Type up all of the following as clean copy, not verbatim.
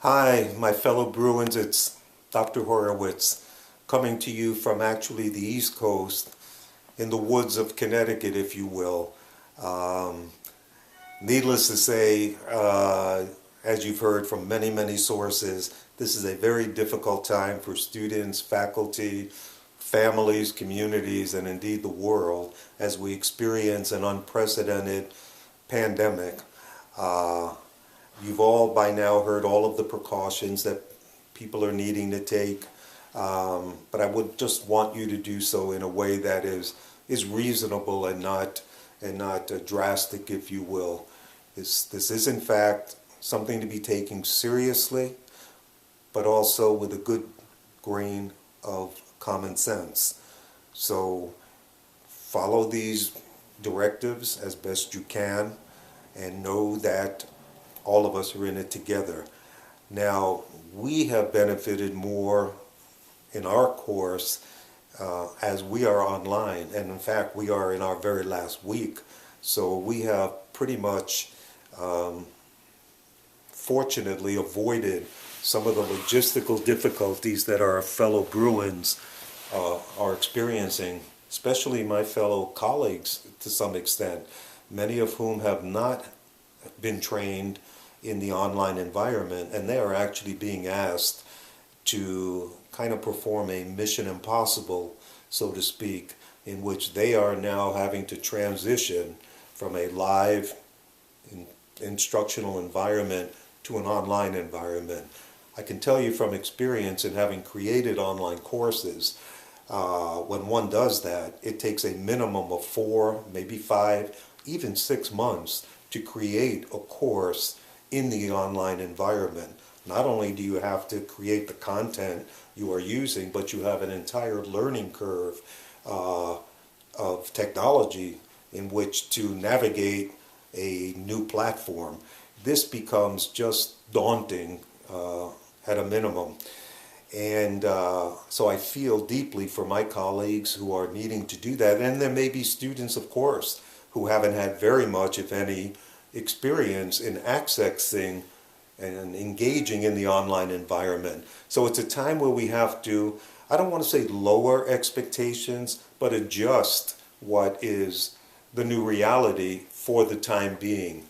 Hi, my fellow Bruins. It's Dr. Horowitz coming to you from actually the East Coast in the woods of Connecticut, if you will. Um, Needless to say, as you've heard from many, many sources, this is a very difficult time for students, faculty, families, communities, and indeed the world as we experience an unprecedented pandemic. Uh, You've all by now heard all of the precautions that people are needing to take, but I would just want you to do so in a way that is reasonable and not drastic, if you will. This is in fact something to be taken seriously, but also with a good grain of common sense. So follow these directives as best you can, and know that all of us are in it together. Now, we have benefited more in our course as we are online, and in fact, we are in our very last week. So we have pretty much, fortunately, avoided some of the logistical difficulties that our fellow Bruins are experiencing, especially my fellow colleagues to some extent, many of whom have not been trained in the online environment, and they are actually being asked to kind of perform a mission impossible, so to speak, in which they are now having to transition from a live instructional environment to an online environment. I can tell you from experience in having created online courses, when one does that, it takes a minimum of 4, maybe 5, even 6 months to create a course in the online environment. Not only do you have to create the content you are using, but you have an entire learning curve of technology in which to navigate a new platform. This becomes just daunting at a minimum. And so I feel deeply for my colleagues who are needing to do that. And there may be students, of course, who haven't had very much, if any, experience in accessing and engaging in the online environment. So it's a time where we have to, I don't want to say lower expectations, but adjust what is the new reality for the time being.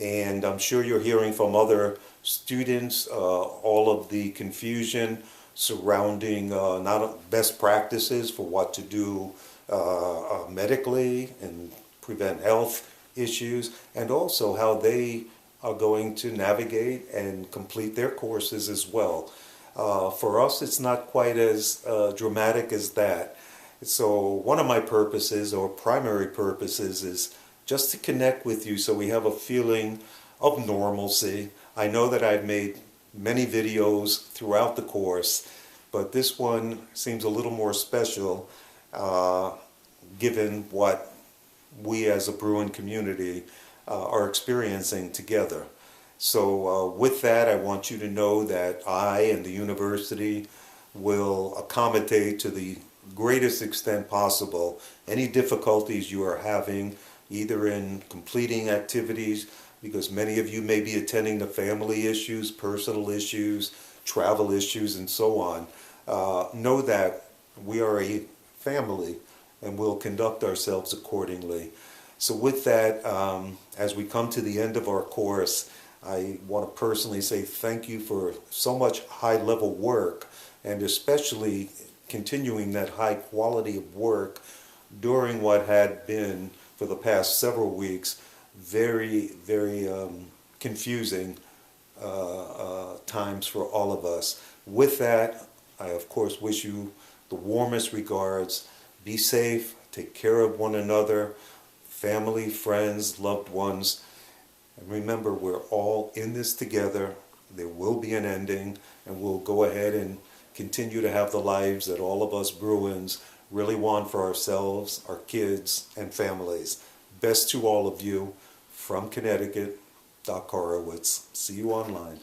And I'm sure you're hearing from other students all of the confusion surrounding not best practices for what to do medically and prevent health issues, and also how they are going to navigate and complete their courses as well. For us, it's not quite as dramatic as that. So one of my purposes, or primary purposes, is just to connect with you so we have a feeling of normalcy. I know that I've made many videos throughout the course, but this one seems a little more special given what we as a Bruin community are experiencing together. So with that, I want you to know that I and the university will accommodate to the greatest extent possible any difficulties you are having, either in completing activities, because many of you may be attending to family issues, personal issues, travel issues, and so on. Know that we are a family, and we'll conduct ourselves accordingly. So with that, as we come to the end of our course, I want to personally say thank you for so much high-level work, and especially continuing that high quality of work during what had been, for the past several weeks, very, very confusing times for all of us. With that, I of course wish you the warmest regards. Be safe, take care of one another, family, friends, loved ones. And remember, we're all in this together. There will be an ending, and we'll go ahead and continue to have the lives that all of us Bruins really want for ourselves, our kids, and families. Best to all of you from Connecticut, Doc Horowitz. See you online.